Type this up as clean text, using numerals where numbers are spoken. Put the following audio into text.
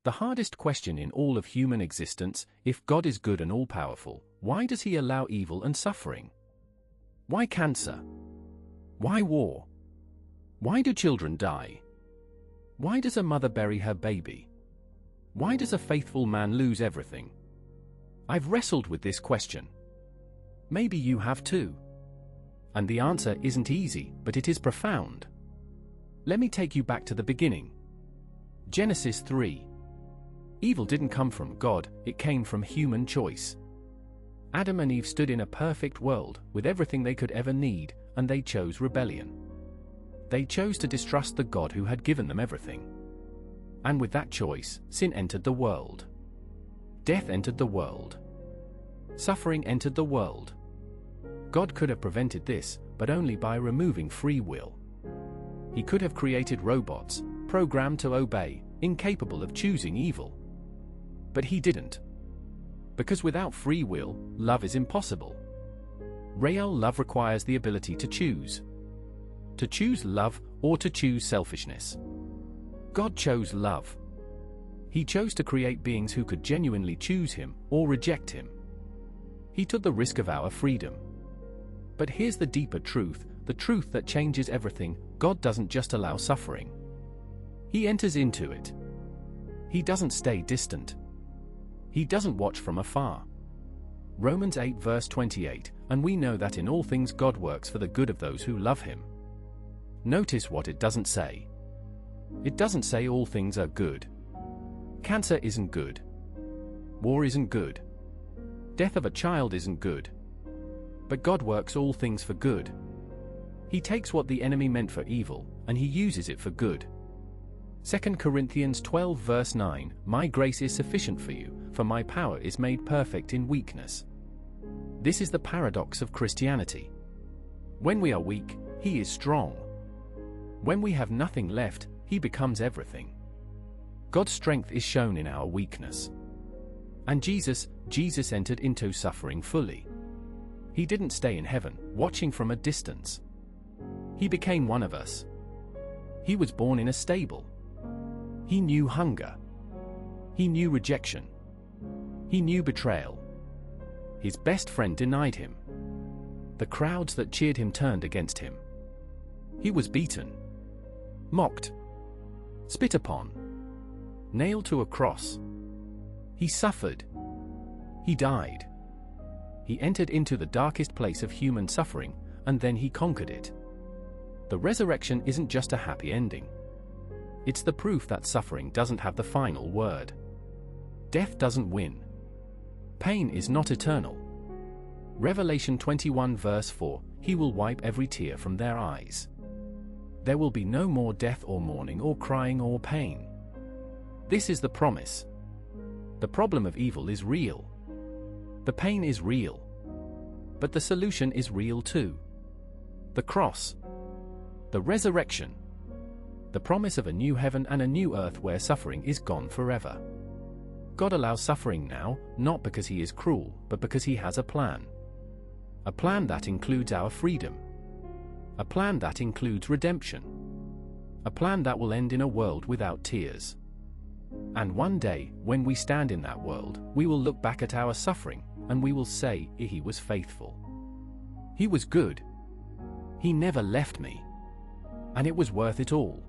The hardest question in all of human existence: if God is good and all-powerful, why does he allow evil and suffering? Why cancer? Why war? Why do children die? Why does a mother bury her baby? Why does a faithful man lose everything? I've wrestled with this question. Maybe you have too. And the answer isn't easy, but it is profound. Let me take you back to the beginning. Genesis 3. Evil didn't come from God, it came from human choice. Adam and Eve stood in a perfect world, with everything they could ever need, and they chose rebellion. They chose to distrust the God who had given them everything. And with that choice, sin entered the world. Death entered the world. Suffering entered the world. God could have prevented this, but only by removing free will. He could have created robots, programmed to obey, incapable of choosing evil. But he didn't. Because without free will, love is impossible. Real love requires the ability to choose. To choose love, or to choose selfishness. God chose love. He chose to create beings who could genuinely choose him, or reject him. He took the risk of our freedom. But here's the deeper truth, the truth that changes everything: God doesn't just allow suffering. He enters into it. He doesn't stay distant. He doesn't watch from afar. Romans 8 verse 28, and we know that in all things God works for the good of those who love him. Notice what it doesn't say. It doesn't say all things are good. Cancer isn't good. War isn't good. Death of a child isn't good. But God works all things for good. He takes what the enemy meant for evil, and he uses it for good. 2 Corinthians 12 verse 9, my grace is sufficient for you, for my power is made perfect in weakness. This is the paradox of Christianity. When we are weak, he is strong. When we have nothing left, he becomes everything. God's strength is shown in our weakness. And Jesus entered into suffering fully. He didn't stay in heaven, watching from a distance. He became one of us. He was born in a stable. He knew hunger. He knew rejection. He knew betrayal. His best friend denied him. The crowds that cheered him turned against him. He was beaten, mocked, spit upon, nailed to a cross. He suffered. He died. He entered into the darkest place of human suffering, and then he conquered it. The resurrection isn't just a happy ending. It's the proof that suffering doesn't have the final word. Death doesn't win. Pain is not eternal. Revelation 21 verse 4, he will wipe every tear from their eyes. There will be no more death or mourning or crying or pain. This is the promise. The problem of evil is real. The pain is real. But the solution is real too. The cross. The resurrection. The promise of a new heaven and a new earth where suffering is gone forever. God allows suffering now, not because he is cruel, but because he has a plan. A plan that includes our freedom. A plan that includes redemption. A plan that will end in a world without tears. And one day, when we stand in that world, we will look back at our suffering, and we will say, he was faithful. He was good. He never left me. And it was worth it all.